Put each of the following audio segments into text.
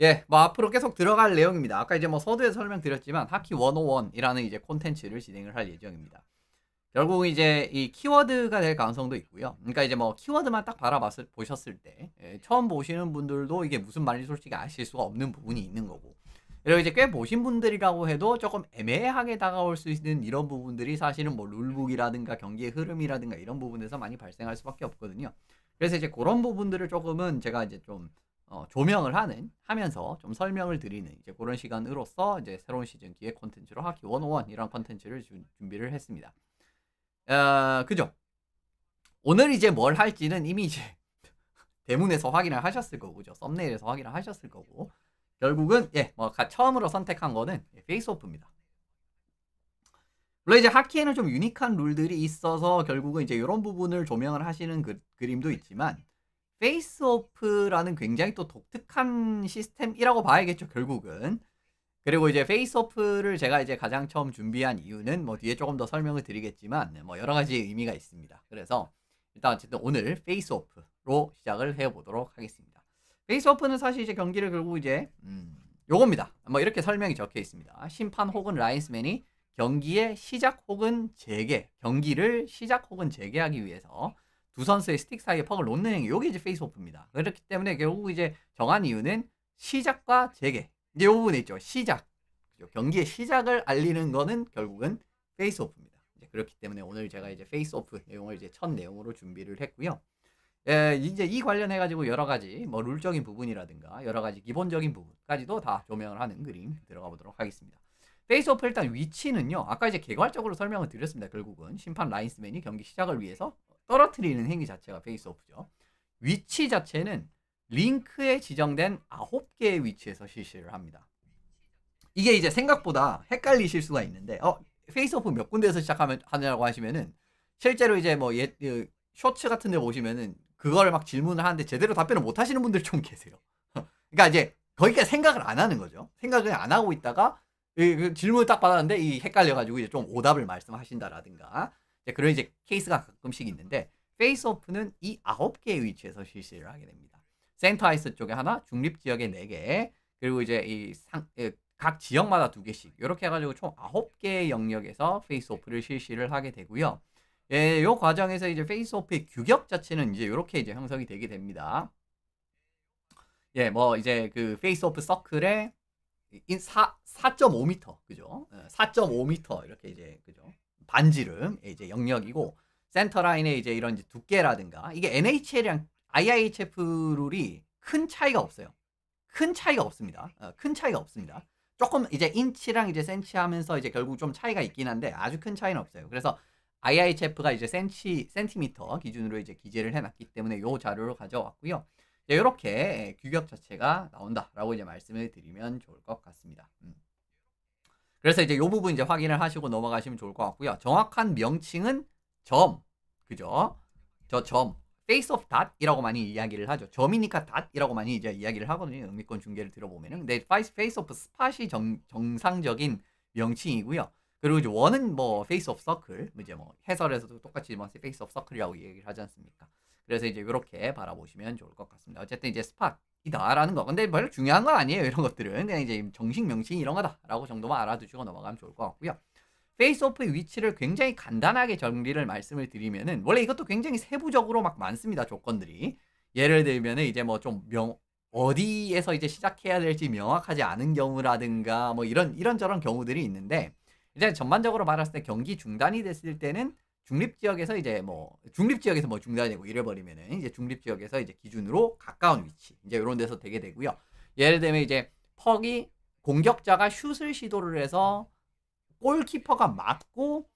예. 뭐 앞으로 계속 들어갈 내용입니다. 아까 이제 뭐 서두에 설명드렸지만 하키 101이라는 이제 콘텐츠를 진행을 할 예정입니다. 결국은 이제 이 키워드가 될 가능성도 있고요. 그러니까 이제 뭐 키워드만 딱 바라봤을 보셨을 때 처음 보시는 분들도 이게 무슨 말인지 솔직히 아실 수가 없는 부분이 있는 거고, 그리고 이제 꽤 보신 분들이라고 해도 조금 애매하게 다가올 수 있는 이런 부분들이 사실은 뭐 룰북이라든가 경기의 흐름이라든가 이런 부분에서 많이 발생할 수밖에 없거든요. 그래서 이제 그런 부분들을 조금은 제가 이제 좀 조명을 하면서 좀 설명을 드리는 이제 그런 시간으로서 이제 새로운 시즌 기획 콘텐츠로 하키 101 이런 콘텐츠를 준비를 했습니다. 그죠? 오늘 이제 뭘 할지는 이미 이제 대문에서 확인을 하셨을 거고, 죠 썸네일에서 확인을 하셨을 거고, 결국은 뭐 처음으로 선택한 거는 페이스오프입니다. 물론 이제 하키에는 좀 유니크한 룰들이 있어서 결국은 이제 이런 부분을 조명을 하시는 그림도 있지만, 페이스오프라는 굉장히 또 독특한 시스템이라고 봐야겠죠, 결국은. 그리고 이제 페이스오프를 제가 이제 가장 처음 준비한 이유는 뭐 뒤에 조금 더 설명을 드리겠지만 뭐 여러 가지 의미가 있습니다. 그래서 일단 어쨌든 오늘 페이스오프로 시작을 해 보도록 하겠습니다. 페이스오프는 사실 이제 경기를 결국 이제 요겁니다. 뭐 이렇게 설명이 적혀 있습니다. 심판 혹은 라인스맨이 경기의 시작 혹은 재개, 경기를 시작 혹은 재개하기 위해서 두 선수의 스틱 사이에 퍽을 놓는 행위, 요게 이제 페이스오프입니다. 그렇기 때문에 결국 이제 정한 이유는 시작과 재개, 이제 요 부분에 있죠. 시작. 그죠? 경기의 시작을 알리는 거는 결국은 페이스오프입니다. 이제 그렇기 때문에 오늘 제가 이제 페이스오프 내용을 이제 첫 내용으로 준비를 했고요. 이제 이 관련해 가지고 여러 가지 뭐 룰적인 부분이라든가 여러 가지 기본적인 부분까지도 다 조명을 하는 그림 들어가 보도록 하겠습니다. 페이스오프 일단 위치는요. 아까 이제 개괄적으로 설명을 드렸습니다. 결국은 심판 라인스맨이 경기 시작을 위해서 떨어뜨리는 행위 자체가 페이스오프죠. 위치 자체는 링크에 지정된 9개의 위치에서 실시를 합니다. 이게 이제 생각보다 헷갈리실 수가 있는데 페이스오프 몇 군데에서 시작하면 하냐고 하시면은, 실제로 이제 뭐 쇼츠 같은 데 보시면은 그걸 막 질문을 하는데 제대로 답변을 못 하시는 분들이 좀 계세요. 그러니까 이제 거기까지 생각을 안 하는 거죠. 생각을 안 하고 있다가 그 질문을 딱 받았는데 이 헷갈려 가지고 이제 좀 오답을 말씀하신다라든가 이제 그런 이제 케이스가 가끔씩 있는데, 페이스오프는 이 9개의 위치에서 실시를 하게 됩니다. 센터 아이스 쪽에 하나, 중립 지역에 4개, 그리고 이제 각 지역마다 2개씩 이렇게 해 가지고 총 9개의 영역에서 페이스오프를 실시를 하게 되고요. 요 과정에서 이제 페이스오프의 규격 자체는 이제 요렇게 이제 형성이 되게 됩니다. 뭐 이제 그 페이스오프 서클에 4.5m, 그죠? 4.5m 이렇게 이제, 그죠? 반지름 이제 영역이고, 센터 라인에 이제 이런 이제 두께라든가, 이게 NHL이랑 IIHF 룰이 큰 차이가 없어요. 큰 차이가 없습니다. 큰 차이가 없습니다. 조금 이제 인치랑 이제 센치 하면서 이제 결국 좀 차이가 있긴 한데 아주 큰 차이는 없어요. 그래서 IIHF가 이제 센티미터 기준으로 이제 기재를 해놨기 때문에 요 자료를 가져왔고요. 이렇게 규격 자체가 나온다라고 이제 말씀을 드리면 좋을 것 같습니다. 그래서 이제 요 부분 이제 확인을 하시고 넘어가시면 좋을 것 같고요. 정확한 명칭은 점, 그죠? 저 점, face of dot이라고 많이 이야기를 하죠. 점이니까 dot이라고 많이 이제 이야기를 하거든요. 영미권 중계를 들어보면은. 근데 face of spot이 정상적인 명칭이고요. 그리고 이제 원은 뭐 face of circle, 이제 뭐 해설에서도 똑같이 뭐 face of circle이라고 얘기를 하지 않습니까? 그래서 이제 이렇게 바라보시면 좋을 것 같습니다. 어쨌든 이제 스팟이다라는 거. 근데 별로 중요한 건 아니에요. 이런 것들은 그냥 이제 정식 명칭이 이런 거다라고 정도만 알아두시고 넘어가면 좋을 것 같고요. 페이스오프의 위치를 굉장히 간단하게 정리를 말씀을 드리면은, 원래 이것도 굉장히 세부적으로 막 많습니다. 조건들이. 예를 들면은 이제 뭐 좀 어디에서 이제 시작해야 될지 명확하지 않은 경우라든가 뭐 이런저런 경우들이 있는데, 이제 전반적으로 말했을 때 경기 중단이 됐을 때는 중립 지역에서 뭐 중단이 되고 이래 버리면은 이제 중립 지역에서 이제 기준으로 가까운 위치 이제 이런 데서 되게 되고요. 예를 들면 이제 퍽이 공격자가 슛을 시도를 해서 골키퍼가 맞고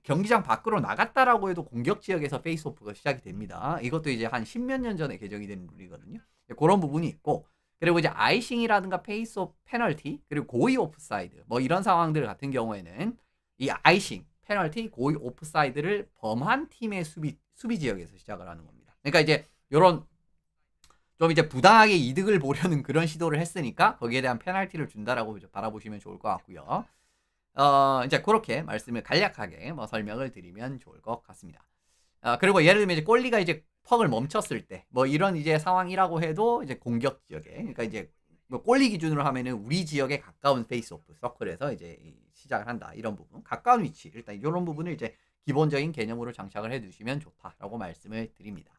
경기장 밖으로 나갔다라고 해도 공격 지역에서 페이스오프가 시작이 됩니다. 이것도 이제 한 십몇 년 전에 개정이 된 룰이거든요. 그런 부분이 있고, 그리고 이제 아이싱이라든가 페이스오프 페널티, 그리고 고의 오프사이드 뭐 이런 상황들 같은 경우에는 이 아이싱, 페널티, 고의 오프사이드를 범한 팀의 수비 지역에서 시작을 하는 겁니다. 그러니까 이제 요런 좀 이제 부당하게 이득을 보려는 그런 시도를 했으니까 거기에 대한 페널티를 준다라고 바라보시면 좋을 것 같고요. 이제 그렇게 말씀을 간략하게 뭐 설명을 드리면 좋을 것 같습니다. 그리고 예를 들면 이제 골리가 이제 퍽을 멈췄을 때 뭐 이런 이제 상황이라고 해도 이제 공격 지역에, 그러니까 이제 뭐 골리 기준으로 하면은 우리 지역에 가까운 페이스오프 서클에서 이제 시작을 한다. 이런 부분. 가까운 위치. 일단 이런 부분을 이제 기본적인 개념으로 장착을 해 두시면 좋다라고 말씀을 드립니다.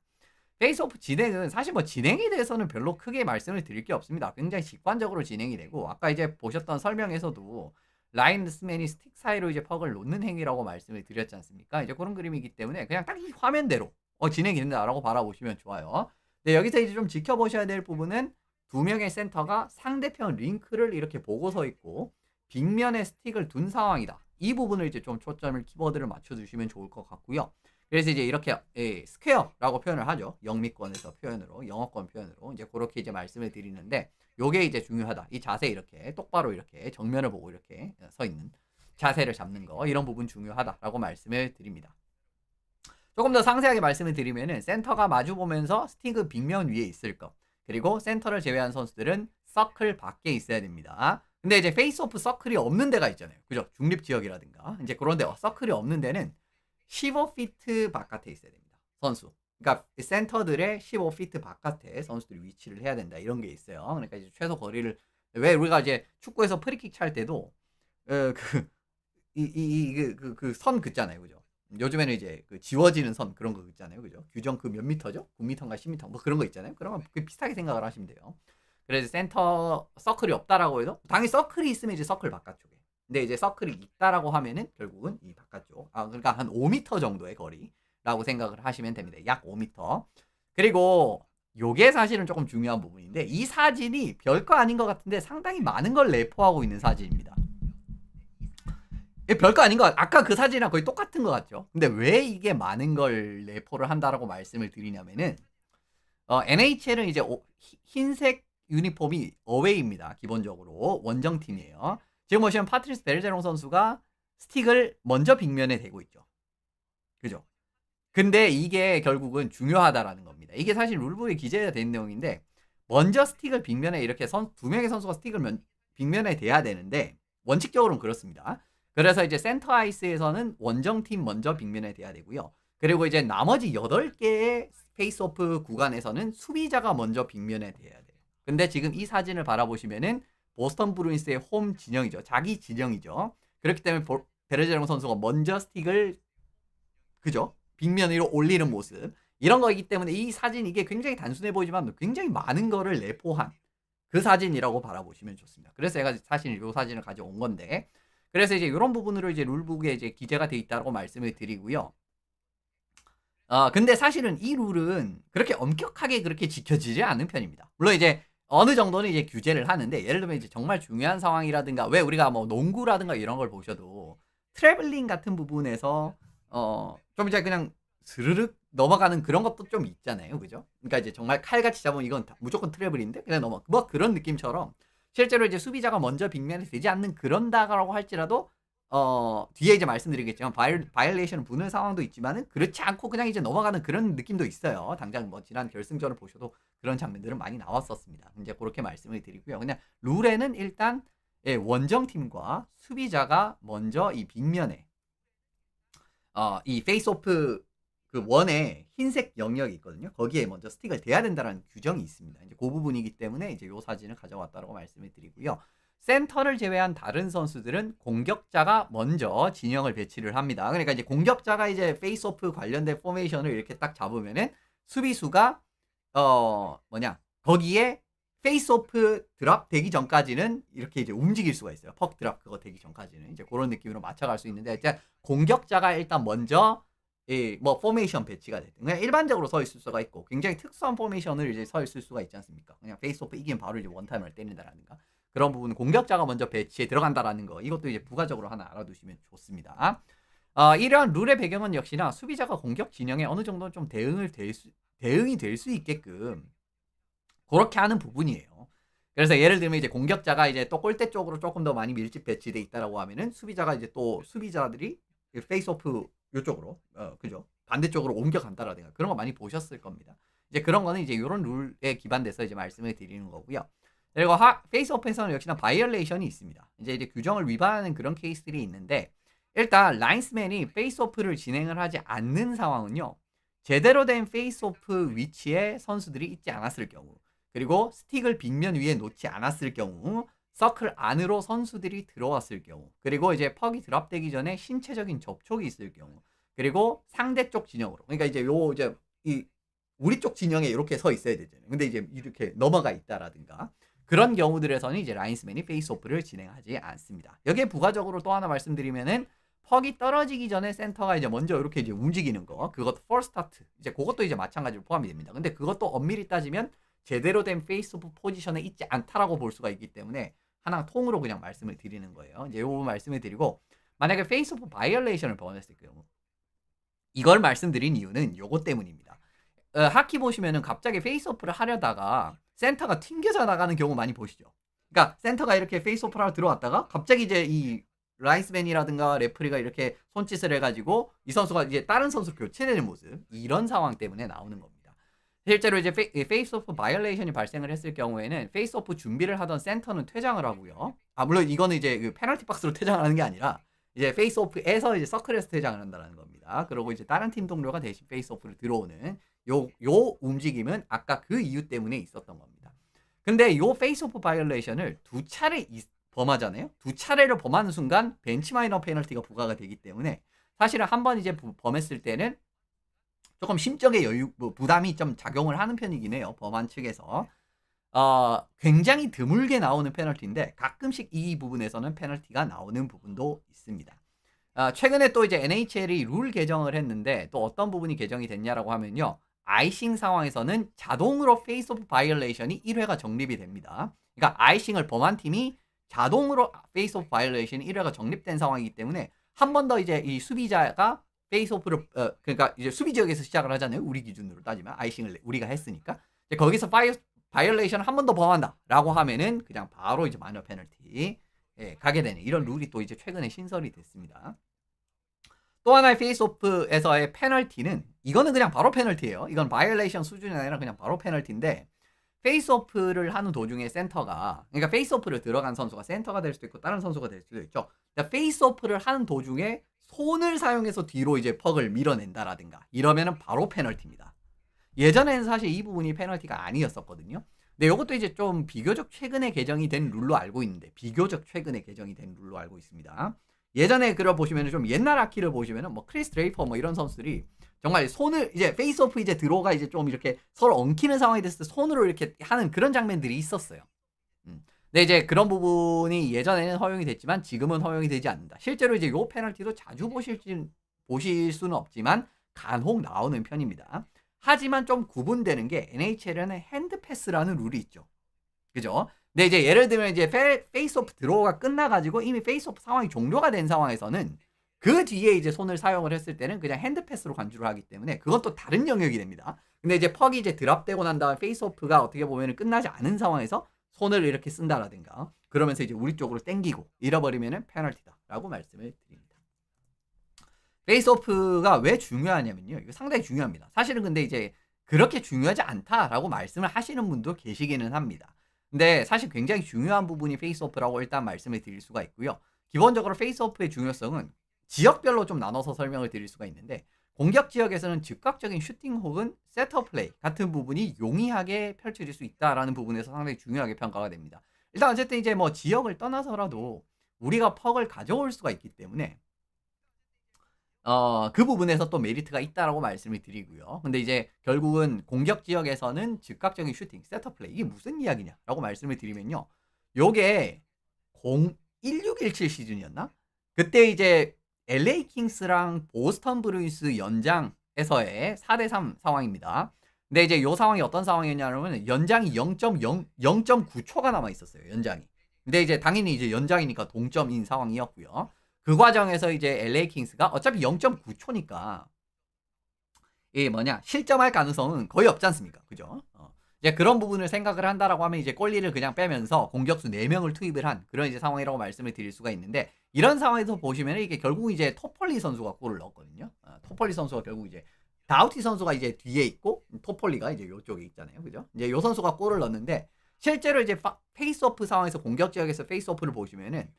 페이스오프 진행은 사실 뭐 진행에 대해서는 별로 크게 말씀을 드릴 게 없습니다. 굉장히 직관적으로 진행이 되고 아까 이제 보셨던 설명에서도 라인스맨이 스틱 사이로 이제 퍽을 놓는 행위라고 말씀을 드렸지 않습니까? 이제 그런 그림이기 때문에 그냥 딱 이 화면대로 진행이 된다라고 바라보시면 좋아요. 네, 여기서 이제 좀 지켜보셔야 될 부분은 두 명의 센터가 상대편 링크를 이렇게 보고 서 있고 빅면에 스틱을 둔 상황이다. 이 부분을 이제 좀 초점을 키워드를 맞춰주시면 좋을 것 같고요. 그래서 이제 이렇게 스퀘어라고 표현을 하죠. 영미권에서 표현으로, 영어권 표현으로 이제 그렇게 이제 말씀을 드리는데 요게 이제 중요하다. 이 자세 이렇게 똑바로 이렇게 정면을 보고 이렇게 서 있는 자세를 잡는 거 이런 부분 중요하다라고 말씀을 드립니다. 조금 더 상세하게 말씀을 드리면은 센터가 마주 보면서 스틱은 빅면 위에 있을 것. 그리고 센터를 제외한 선수들은 서클 밖에 있어야 됩니다. 근데 이제 페이스오프 서클이 없는 데가 있잖아요. 그죠? 중립 지역이라든가 이제 그런 데 서클이 없는 데는 15피트 바깥에 있어야 됩니다. 선수. 그러니까 센터들의 15피트 바깥에 선수들이 위치를 해야 된다. 이런 게 있어요. 그러니까 이제 최소 거리를 왜 우리가 이제 축구에서 프리킥 찰 때도 선 긋잖아요. 그죠? 요즘에는 이제 그 지워지는 선 그런 거 있잖아요. 그죠? 규정 그 몇 미터죠? 9미터인가 10미터 뭐 그런 거 있잖아요. 그러면 비슷하게 생각을 하시면 돼요. 그래서 센터 서클이 없다라고 해도 당연히 서클이 있으면 이제 서클 바깥쪽에. 근데 이제 서클이 있다라고 하면은 결국은 이 바깥쪽. 그러니까 한 5미터 정도의 거리라고 생각을 하시면 됩니다. 약 5미터. 그리고 요게 사실은 조금 중요한 부분인데 이 사진이 별거 아닌 것 같은데 상당히 많은 걸 내포하고 있는 사진입니다. 별거 아닌 것 아까 그 사진이랑 거의 똑같은 것 같죠. 근데 왜 이게 많은 걸 내포를 한다라고 말씀을 드리냐면은 NHL은 이제 흰색 유니폼이 어웨이입니다. 기본적으로 원정팀이에요. 지금 보시면 파트리스 베르제롱 선수가 스틱을 먼저 빅면에 대고 있죠. 그죠? 근데 이게 결국은 중요하다라는 겁니다. 이게 사실 룰북에 기재가 된 내용인데 먼저 스틱을 빅면에 이렇게 두 명의 선수가 스틱을 빅면에 대야 되는데 원칙적으로는 그렇습니다. 그래서 이제 센터 아이스에서는 원정팀 먼저 빅면에 대야 되고요. 그리고 이제 나머지 8개의 페이스오프 구간에서는 수비자가 먼저 빅면에 대야 돼요. 근데 지금 이 사진을 바라보시면은 보스턴 브루인스의 홈 진영이죠. 자기 진영이죠. 그렇기 때문에 베르제롱 선수가 먼저 스틱을 그죠? 빅면 위로 올리는 모습. 이런 거이기 때문에 이 사진 이게 굉장히 단순해 보이지만 굉장히 많은 거를 내포한 그 사진이라고 바라보시면 좋습니다. 그래서 제가 사실 이 사진을 가져온 건데 그래서 이제 이런 부분으로 이제 룰북에 이제 기재가 돼 있다고 말씀을 드리고요. 근데 사실은 이 룰은 그렇게 엄격하게 그렇게 지켜지지 않는 편입니다. 물론 이제 어느 정도는 이제 규제를 하는데 예를 들면 이제 정말 중요한 상황이라든가 왜 우리가 뭐 농구라든가 이런 걸 보셔도 트래블링 같은 부분에서 좀 이제 그냥 스르륵 넘어가는 그런 것도 좀 있잖아요. 그죠? 그러니까 이제 정말 칼같이 잡으면 이건 무조건 트래블인데 그냥 뭐 그런 느낌처럼 실제로 이제 수비자가 먼저 빅면에 되지 않는 그런다라고 할지라도 뒤에 이제 말씀드리겠지만 바이올레이션을 부는 상황도 있지만은 그렇지 않고 그냥 이제 넘어가는 그런 느낌도 있어요. 당장 뭐 지난 결승전을 보셔도 그런 장면들은 많이 나왔었습니다. 이제 그렇게 말씀을 드리고요. 그냥 룰에는 일단 원정팀과 수비자가 먼저 이 빅면에 이 페이스오프 그 원에 흰색 영역이 있거든요. 거기에 먼저 스틱을 대야 된다는 규정이 있습니다. 이제 그 부분이기 때문에 이제 요 사진을 가져왔다고 말씀을 드리고요. 센터를 제외한 다른 선수들은 공격자가 먼저 진영을 배치를 합니다. 그러니까 이제 공격자가 이제 페이스오프 관련된 포메이션을 이렇게 딱 잡으면은 수비수가 거기에 페이스오프 드랍 되기 전까지는 이렇게 이제 움직일 수가 있어요. 퍽 드랍 그거 되기 전까지는 이제 그런 느낌으로 맞춰갈 수 있는데 이제 공격자가 일단 먼저 뭐 포메이션 배치가 됐든 그냥 일반적으로 서 있을 수가 있고 굉장히 특수한 포메이션을 이제 서 있을 수가 있지 않습니까? 그냥 페이스오프 이기면 바로 이제 원타임을 때린다라든가 그런 부분은 공격자가 먼저 배치에 들어간다라는 거 이것도 이제 부가적으로 하나 알아두시면 좋습니다. 이러한 룰의 배경은 역시나 수비자가 공격 진영에 어느 정도 좀 대응이 될 수 있게끔 그렇게 하는 부분이에요. 그래서 예를 들면 이제 공격자가 이제 또 골대 쪽으로 조금 더 많이 밀집 배치돼 있다라고 하면은 수비자가 이제 또 수비자들이 페이스오프 이쪽으로 그죠? 반대쪽으로 옮겨간다라든가 그런 거 많이 보셨을 겁니다. 이제 그런 거는 이제 이런 룰에 기반돼서 이제 말씀을 드리는 거고요. 그리고 페이스오프에서는 역시나 바이올레이션이 있습니다. 이제 규정을 위반하는 그런 케이스들이 있는데 일단 라인스맨이 페이스오프를 진행을 하지 않는 상황은요. 제대로 된 페이스오프 위치에 선수들이 있지 않았을 경우 그리고 스틱을 빗면 위에 놓지 않았을 경우, 서클 안으로 선수들이 들어왔을 경우, 그리고 이제 퍽이 드랍되기 전에 신체적인 접촉이 있을 경우, 그리고 상대 쪽 진영으로, 그러니까 이제 이제 이 우리 쪽 진영에 이렇게 서 있어야 되잖아요. 근데 이제 이렇게 넘어가 있다라든가 그런 경우들에서는 이제 라인스맨이 페이스오프를 진행하지 않습니다. 여기에 부가적으로 또 하나 말씀드리면은 퍽이 떨어지기 전에 센터가 이제 먼저 이렇게 이제 움직이는 거, 그것도 펄 스타트, 이제 그것도 이제 마찬가지로 포함이 됩니다. 근데 그것도 엄밀히 따지면 제대로 된 페이스오프 포지션에 있지 않다라고 볼 수가 있기 때문에 하나 통으로 그냥 말씀을 드리는 거예요. 이제 이 부분 말씀을 드리고, 만약에 페이스오프 바이올레이션을 범했을 경우, 이걸 말씀드린 이유는 요거 때문입니다. 하키 보시면은 갑자기 페이스오프를 하려다가 센터가 튕겨져 나가는 경우 많이 보시죠. 그러니까 센터가 이렇게 페이스오프를 하러 들어왔다가 갑자기 이제 이 라이스맨이라든가 레프리가 이렇게 손짓을 해가지고 이 선수가 이제 다른 선수 교체되는 모습, 이런 상황 때문에 나오는 겁니다. 실제로 이제 페이스오프 바이올레이션이 발생을 했을 경우에는 페이스오프 준비를 하던 센터는 퇴장을 하고요. 물론 이거는 이제 그 페널티 박스로 퇴장을 하는 게 아니라 이제 페이스오프에서 이제 서클에서 퇴장을 한다는 겁니다. 그리고 이제 다른 팀 동료가 대신 페이스오프를 들어오는 요 움직임은 아까 그 이유 때문에 있었던 겁니다. 근데 요 페이스오프 바이올레이션을 두 차례 범하잖아요. 두 차례를 범하는 순간 벤치 마이너 페널티가 부과가 되기 때문에 사실은 한 번 이제 범했을 때는 조금 심적의 여유, 부담이 좀 작용을 하는 편이긴 해요. 범한 측에서. 굉장히 드물게 나오는 페널티인데 가끔씩 이 부분에서는 페널티가 나오는 부분도 있습니다. 최근에 또 이제 NHL이 룰 개정을 했는데 또 어떤 부분이 개정이 됐냐라고 하면요. 아이싱 상황에서는 자동으로 페이스 오프 바이올레이션이 1회가 정립이 됩니다. 그러니까 아이싱을 범한 팀이 자동으로 페이스 오프 바이올레이션이 1회가 정립된 상황이기 때문에 한 번 더 이제 이 수비자가 페이스 오프를 그러니까 이제 수비 지역에서 시작을 하잖아요. 우리 기준으로 따지면 아이싱을 우리가 했으니까 이제 거기서 바이올레이션을 한 번 더 범한다라고 하면은 그냥 바로 이제 마이너 페널티 가게 되는 이런 룰이 또 이제 최근에 신설이 됐습니다. 또 하나의 페이스오프에서의 페널티는 이거는 그냥 바로 페널티예요. 이건 바이올레이션 수준이 아니라 그냥 바로 페널티인데 페이스오프를 하는 도중에 센터가, 그러니까 페이스오프를 들어간 선수가 센터가 될 수도 있고 다른 선수가 될 수도 있죠. 그러니까 페이스오프를 하는 도중에 손을 사용해서 뒤로 이제 퍽을 밀어낸다라든가 이러면은 바로 페널티입니다. 예전에는 사실 이 부분이 페널티가 아니었었거든요. 근데 이것도 이제 좀 비교적 최근에 개정이 된 룰로 알고 있는데, 비교적 최근에 개정이 된 룰로 알고 있습니다. 예전에 그려 보시면 좀 옛날 아키를 보시면은 뭐 크리스 드레이퍼 뭐 이런 선수들이 정말 손을 이제 페이스오프 이제 들어가 이제 좀 이렇게 서로 엉키는 상황이 됐을 때 손으로 이렇게 하는 그런 장면들이 있었어요. 근데 이제 그런 부분이 예전에는 허용이 됐지만 지금은 허용이 되지 않는다. 실제로 이제 요 페널티도 자주 보실 수는 없지만 간혹 나오는 편입니다. 하지만 좀 구분되는 게 NHL에는 핸드패스라는 룰이 있죠. 그죠? 근데 이제 예를 들면 이제 페이스오프 드로우가 끝나가지고 이미 페이스오프 상황이 종료가 된 상황에서는 그 뒤에 이제 손을 사용을 했을 때는 그냥 핸드패스로 간주를 하기 때문에 그건 또 다른 영역이 됩니다. 근데 이제 퍽이 이제 드랍되고 난 다음에 페이스오프가 어떻게 보면 끝나지 않은 상황에서 손을 이렇게 쓴다라든가 그러면서 이제 우리 쪽으로 땡기고 잃어버리면은 페널티다라고 말씀을 드립니다. 페이스오프가 왜 중요하냐면요. 이거 상당히 중요합니다. 사실은 근데 이제 그렇게 중요하지 않다라고 말씀을 하시는 분도 계시기는 합니다. 근데 사실 굉장히 중요한 부분이 페이스오프라고 일단 말씀을 드릴 수가 있고요. 기본적으로 페이스오프의 중요성은 지역별로 좀 나눠서 설명을 드릴 수가 있는데, 공격 지역에서는 즉각적인 슈팅 혹은 세터 플레이 같은 부분이 용이하게 펼쳐질 수 있다라는 부분에서 상당히 중요하게 평가가 됩니다. 일단 어쨌든 이제 뭐 지역을 떠나서라도 우리가 퍽을 가져올 수가 있기 때문에 그 부분에서 또 메리트가 있다라고 말씀을 드리고요. 근데 이제 결국은 공격 지역에서는 즉각적인 슈팅, 세터 플레이, 이게 무슨 이야기냐라고 말씀을 드리면요. 요게 1617 시즌이었나? 그때 이제 LA 킹스랑 보스턴 브루인스 연장에서의 4대3 상황입니다. 근데 이제 요 상황이 어떤 상황이었냐면 연장이 0.9초가 남아 있었어요. 연장이. 근데 이제 당연히 이제 연장이니까 동점인 상황이었고요. 그 과정에서 이제 LA 킹스가 어차피 0.9초니까 이 실점할 가능성은 거의 없지 않습니까? 그죠? 이제 그런 부분을 생각을 한다라고 하면 이제 골리를 그냥 빼면서 공격수 4명을 투입을 한 그런 이제 상황이라고 말씀을 드릴 수가 있는데, 이런 상황에서 보시면 이게 결국 이제 토폴리 선수가 골을 넣었거든요. 토폴리 선수가 결국 이제 다우티 선수가 이제 뒤에 있고 토폴리가 이제 요쪽에 있잖아요. 그죠? 이제 요 선수가 골을 넣었는데, 실제로 이제 페이스오프 상황에서 공격 지역에서 페이스오프를 보시면은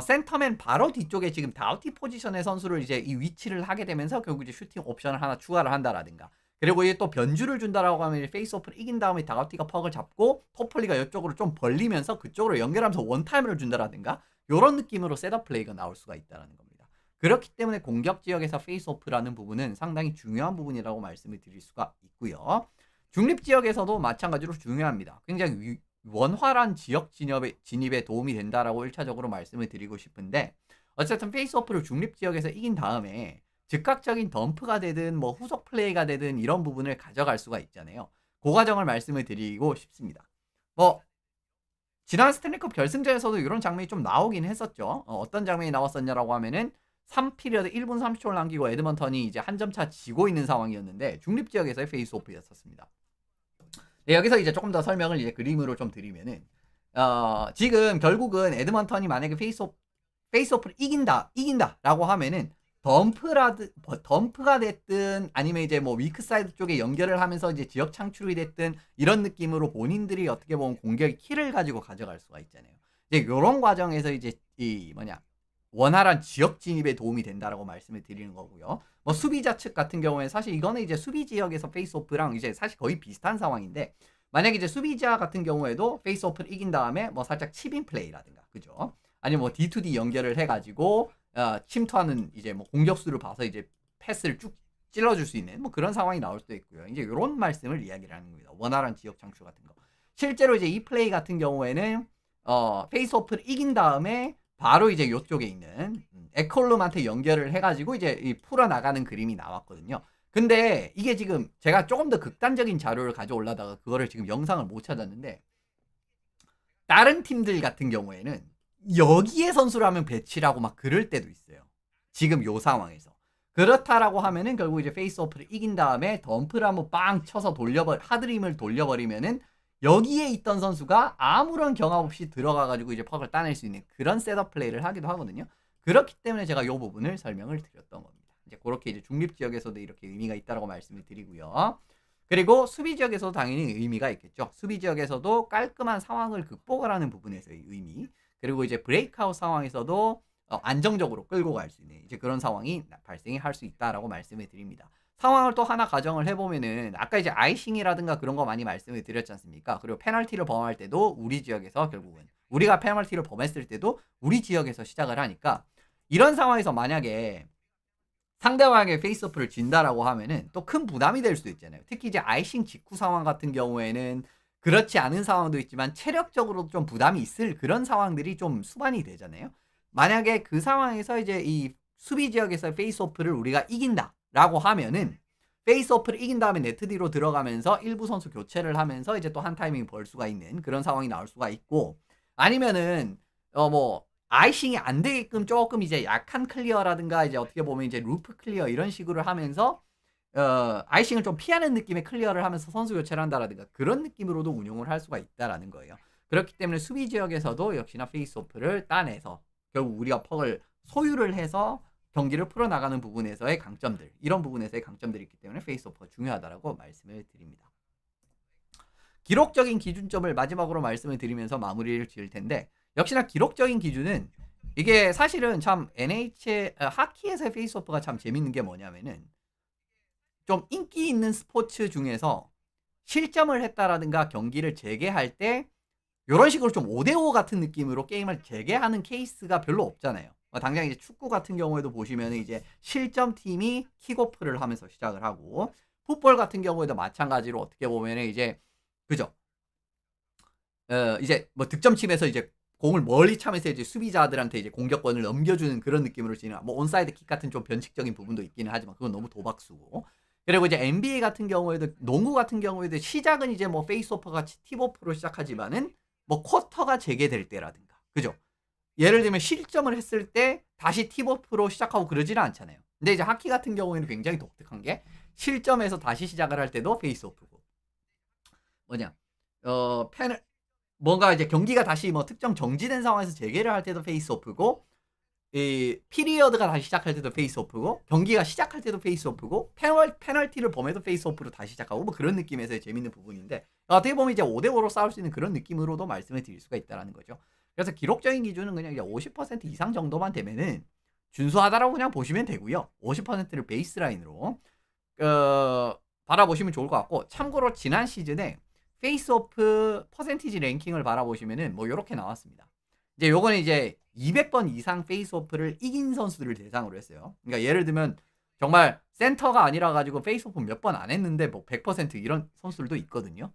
센터맨 바로 뒤쪽에 지금 다우티 포지션의 선수를 이제 이 위치를 하게 되면서 결국 이제 슈팅 옵션을 하나 추가를 한다라든가 그리고 이제 또 변주를 준다라고 하면 페이스오프를 이긴 다음에 다가티가 퍽을 잡고 토플리가 이쪽으로 좀 벌리면서 그쪽으로 연결하면서 원타임을 준다라든가 요런 느낌으로 셋업 플레이가 나올 수가 있다는 겁니다. 그렇기 때문에 공격 지역에서 페이스오프라는 부분은 상당히 중요한 부분이라고 말씀을 드릴 수가 있고요. 중립 지역에서도 마찬가지로 중요합니다. 굉장히 원활한 지역 진입에 도움이 된다라고 1차적으로 말씀을 드리고 싶은데 어쨌든 페이스오프를 중립 지역에서 이긴 다음에 즉각적인 덤프가 되든 뭐 후속 플레이가 되든 이런 부분을 가져갈 수가 있잖아요. 그 과정을 말씀을 드리고 싶습니다. 뭐 지난 스탠리컵 결승전에서도 이런 장면이 좀 나오긴 했었죠. 어떤 장면이 나왔었냐라고 하면은 3피리어드 1분 30초를 남기고 에드먼턴이 이제 한 점 차 지고 있는 상황이었는데 중립 지역에서의 페이스오프였었습니다. 네, 여기서 이제 조금 더 설명을 이제 그림으로 좀 드리면은 지금 결국은 에드먼턴이 만약에 페이스오프를 이긴다라고 하면은 덤프가 됐든 아니면 이제 뭐 위크사이드 쪽에 연결을 하면서 이제 지역 창출이 됐든 이런 느낌으로 본인들이 어떻게 보면 공격의 키를 가지고 가져갈 수가 있잖아요. 이제 이런 과정에서 이제 원활한 지역 진입에 도움이 된다라고 말씀을 드리는 거고요. 뭐 수비자 측 같은 경우에 사실 이거는 이제 수비 지역에서 페이스오프랑 이제 사실 거의 비슷한 상황인데 만약에 이제 수비자 같은 경우에도 페이스오프를 이긴 다음에 뭐 살짝 칩인 플레이라든가 그죠? 아니면 뭐 D2D 연결을 해가지고 침투하는 이제 뭐 공격수를 봐서 이제 패스를 쭉 찔러줄 수 있는 뭐 그런 상황이 나올 수도 있고요. 이제 이런 말씀을 이야기를 하는 겁니다. 원활한 지역 창출 같은 거. 실제로 이제 이 플레이 같은 경우에는 페이스오프를 이긴 다음에 바로 이제 이쪽에 있는 에콜룸한테 연결을 해가지고 이제 풀어 나가는 그림이 나왔거든요. 근데 이게 지금 제가 조금 더 극단적인 자료를 가져올라다가 그거를 지금 영상을 못 찾았는데 다른 팀들 같은 경우에는 여기에 선수를 하면 배치라고 막 그럴 때도 있어요. 지금 요 상황에서. 그렇다라고 하면은 결국 이제 페이스오프를 이긴 다음에 덤프를 한번 빵 쳐서 하드림을 돌려버리면은 여기에 있던 선수가 아무런 경험 없이 들어가가지고 이제 퍽을 따낼 수 있는 그런 셋업 플레이를 하기도 하거든요. 그렇기 때문에 제가 이 부분을 설명을 드렸던 겁니다. 이제 그렇게 이제 중립 지역에서도 이렇게 의미가 있다라고 말씀을 드리고요. 그리고 수비 지역에서도 당연히 의미가 있겠죠. 수비 지역에서도 깔끔한 상황을 극복을 하는 부분에서의 의미. 그리고 이제 브레이크아웃 상황에서도 안정적으로 끌고 갈 수 있는 이제 그런 상황이 발생이 할 수 있다라고 말씀을 드립니다. 상황을 또 하나 가정을 해보면은 아까 이제 아이싱이라든가 그런 거 많이 말씀을 드렸지 않습니까? 그리고 페널티를 범할 때도 우리 지역에서 결국은 우리가 페널티를 범했을 때도 우리 지역에서 시작을 하니까 이런 상황에서 만약에 상대방에게 페이스오프를 진다라고 하면은 또 큰 부담이 될 수도 있잖아요. 특히 이제 아이싱 직후 상황 같은 경우에는 그렇지 않은 상황도 있지만 체력적으로 좀 부담이 있을 그런 상황들이 좀 수반이 되잖아요. 만약에 그 상황에서 이제 이 수비 지역에서 페이스오프를 우리가 이긴다라고 하면은 페이스오프를 이긴 다음에 네트 뒤로 들어가면서 일부 선수 교체를 하면서 이제 또 한 타이밍 벌 수가 있는 그런 상황이 나올 수가 있고 아니면은 뭐 아이싱이 안 되게끔 조금 이제 약한 클리어라든가 이제 어떻게 보면 이제 루프 클리어 이런 식으로 하면서 아이싱을 좀 피하는 느낌의 클리어를 하면서 선수 교체를 한다라든가 그런 느낌으로도 운용을 할 수가 있다라는 거예요. 그렇기 때문에 수비 지역에서도 역시나 페이스오프를 따내서 결국 우리가 퍽을 소유를 해서 경기를 풀어나가는 부분에서의 강점들 이런 부분에서의 강점들이 있기 때문에 페이스오프가 중요하다라고 말씀을 드립니다. 기록적인 기준점을 마지막으로 말씀을 드리면서 마무리를 지을 텐데 역시나 기록적인 기준은 이게 사실은 참 하키에서의 페이스오프가 참 재밌는 게 뭐냐면은 좀 인기 있는 스포츠 중에서 실점을 했다라든가 경기를 재개할 때 이런 식으로 좀 5대5 같은 느낌으로 게임을 재개하는 케이스가 별로 없잖아요. 당장 이제 축구 같은 경우에도 보시면 이제 실점 팀이 킥오프를 하면서 시작을 하고 풋볼 같은 경우에도 마찬가지로 어떻게 보면 이제 그죠? 이제 뭐 득점팀에서 이제 공을 멀리 차면서 이제 수비자들한테 이제 공격권을 넘겨주는 그런 느낌으로 진행. 뭐 온사이드 킥 같은 좀 변칙적인 부분도 있기는 하지만 그건 너무 도박수고. 그리고 이제 NBA 같은 경우에도 농구 같은 경우에도 시작은 이제 뭐 페이스오프 같이 팁오프로 시작하지만은 뭐 쿼터가 재개될 때라든가 그죠? 예를 들면 실점을 했을 때 다시 팁오프로 시작하고 그러지는 않잖아요. 근데 이제 하키 같은 경우에는 굉장히 독특한 게 실점에서 다시 시작을 할 때도 페이스오프고 뭐냐 뭔가 이제 경기가 다시 뭐 특정 정지된 상황에서 재개를 할 때도 페이스오프고 이 피리어드가 다시 시작할 때도 페이스오프고 경기가 시작할 때도 페이스오프고 페널티를 범해도 페이스오프로 다시 시작하고 뭐 그런 느낌에서의 재밌는 부분인데 어떻게 보면 이제 5대5로 싸울 수 있는 그런 느낌으로도 말씀을 드릴 수가 있다는 거죠. 그래서 기록적인 기준은 그냥 이제 50% 이상 정도만 되면은 준수하다라고 그냥 보시면 되고요. 50%를 베이스라인으로 바라보시면 좋을 것 같고, 참고로 지난 시즌에 페이스오프 퍼센티지 랭킹을 바라보시면은 뭐 요렇게 나왔습니다. 이제 요거는 이제 200번 이상 페이스오프를 이긴 선수들을 대상으로 했어요. 그러니까 예를 들면 정말 센터가 아니라 가지고 페이스오프 몇 번 안 했는데 뭐 100% 이런 선수들도 있거든요.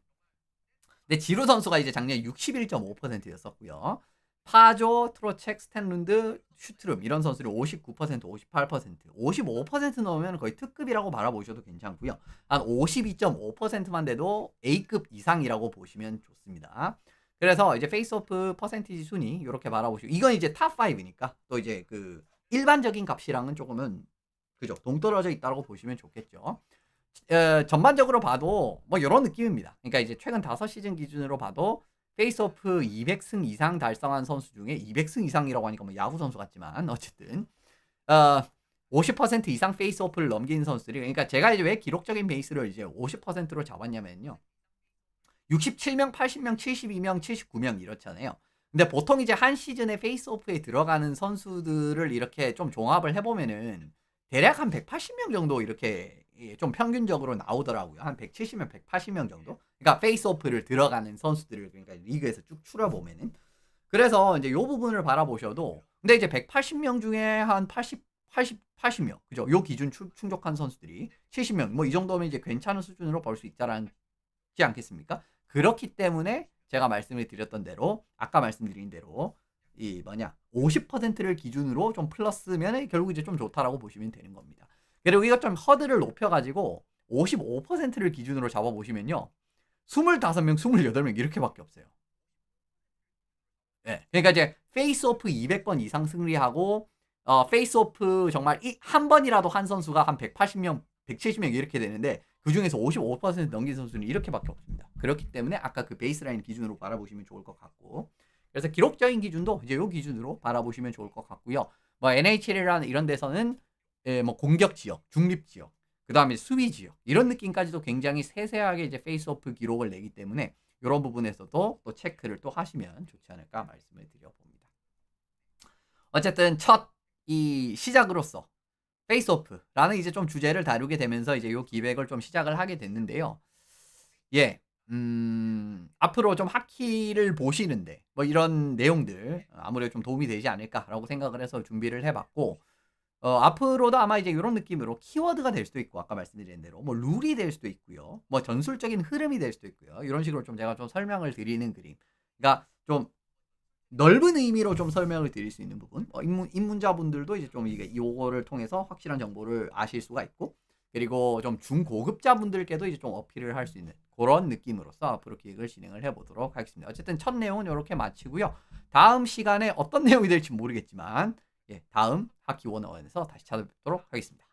근데 지루 선수가 이제 작년 61.5%였었고요. 파조, 트로책, 스탠룬드, 슈트룸 이런 선수들이 59%, 58%, 55% 넣으면 거의 특급이라고 바라보셔도 괜찮고요. 한 52.5%만 돼도 A급 이상이라고 보시면 좋습니다. 그래서 이제 페이스오프 퍼센티지 순위 이렇게 바라보시고, 이건 이제 탑 5니까 또 이제 그 일반적인 값이랑은 조금은 그죠, 동떨어져 있다고 보시면 좋겠죠. 전반적으로 봐도 뭐 이런 느낌입니다. 그러니까 이제 최근 5시즌 기준으로 봐도 페이스오프 200승 이상 달성한 선수 중에, 200승 이상이라고 하니까 뭐 야구 선수 같지만 어쨌든 50% 이상 페이스오프를 넘긴 선수들이, 그러니까 제가 이제 왜 기록적인 베이스를 이제 50%로 잡았냐면요. 67명, 80명, 72명, 79명 이렇잖아요. 근데 보통 이제 한 시즌에 페이스오프에 들어가는 선수들을 이렇게 좀 종합을 해보면은 대략 한 180명 정도 이렇게 좀 평균적으로 나오더라고요. 한 170명, 180명 정도. 그러니까 페이스오프를 들어가는 선수들을, 그러니까 리그에서 쭉 추려보면은. 그래서 이제 요 부분을 바라보셔도, 근데 이제 180명 중에 한 80명, 그죠? 요 기준 충족한 선수들이 70명, 뭐 이 정도면 이제 괜찮은 수준으로 볼 수 있지 않겠습니까? 그렇기 때문에 제가 말씀을 드렸던 대로, 아까 말씀드린 대로 이 50%를 기준으로 좀 플러스면 결국 이제 좀 좋다라고 보시면 되는 겁니다. 그리고 이것 좀 허들을 높여가지고 55%를 기준으로 잡아보시면요, 25명, 28명 이렇게밖에 없어요. 네. 그러니까 이제 페이스오프 200번 이상 승리하고 페이스오프 정말 한 번이라도 한 선수가 한 180명, 170명 이렇게 되는데, 그 중에서 55% 넘긴 선수는 이렇게밖에 없습니다. 그렇기 때문에 아까 그 베이스라인 기준으로 바라보시면 좋을 것 같고, 그래서 기록적인 기준도 이제 요 기준으로 바라보시면 좋을 것 같고요. 뭐 NHL이라는 이런 데서는 뭐 공격 지역, 중립 지역, 그 다음에 수비 지역 이런 느낌까지도 굉장히 세세하게 이제 페이스오프 기록을 내기 때문에 이런 부분에서도 또 체크를 또 하시면 좋지 않을까 말씀을 드려봅니다. 어쨌든 첫 이 시작으로서 페이스오프라는 이제 좀 주제를 다루게 되면서 이제 요 기획을 좀 시작을 하게 됐는데요. 예, 앞으로 좀 하키를 보시는데 뭐 이런 내용들 아무래도 좀 도움이 되지 않을까라고 생각을 해서 준비를 해봤고, 앞으로도 아마 이제 이런 느낌으로 키워드가 될 수도 있고, 아까 말씀드린 대로 뭐 룰이 될 수도 있고요, 뭐 전술적인 흐름이 될 수도 있고요, 이런 식으로 좀 제가 좀 설명을 드리는 그림, 그러니까 좀 넓은 의미로 좀 설명을 드릴 수 있는 부분, 입문자분들도 이제 좀 이게 요거를 통해서 확실한 정보를 아실 수가 있고, 그리고 좀 중고급자분들께도 이제 좀 어필을 할 수 있는 그런 느낌으로서 앞으로 기획을 진행을 해보도록 하겠습니다. 어쨌든 첫 내용은 이렇게 마치고요. 다음 시간에 어떤 내용이 될지 모르겠지만, 예, 다음 하키 101에서 다시 찾아뵙도록 하겠습니다.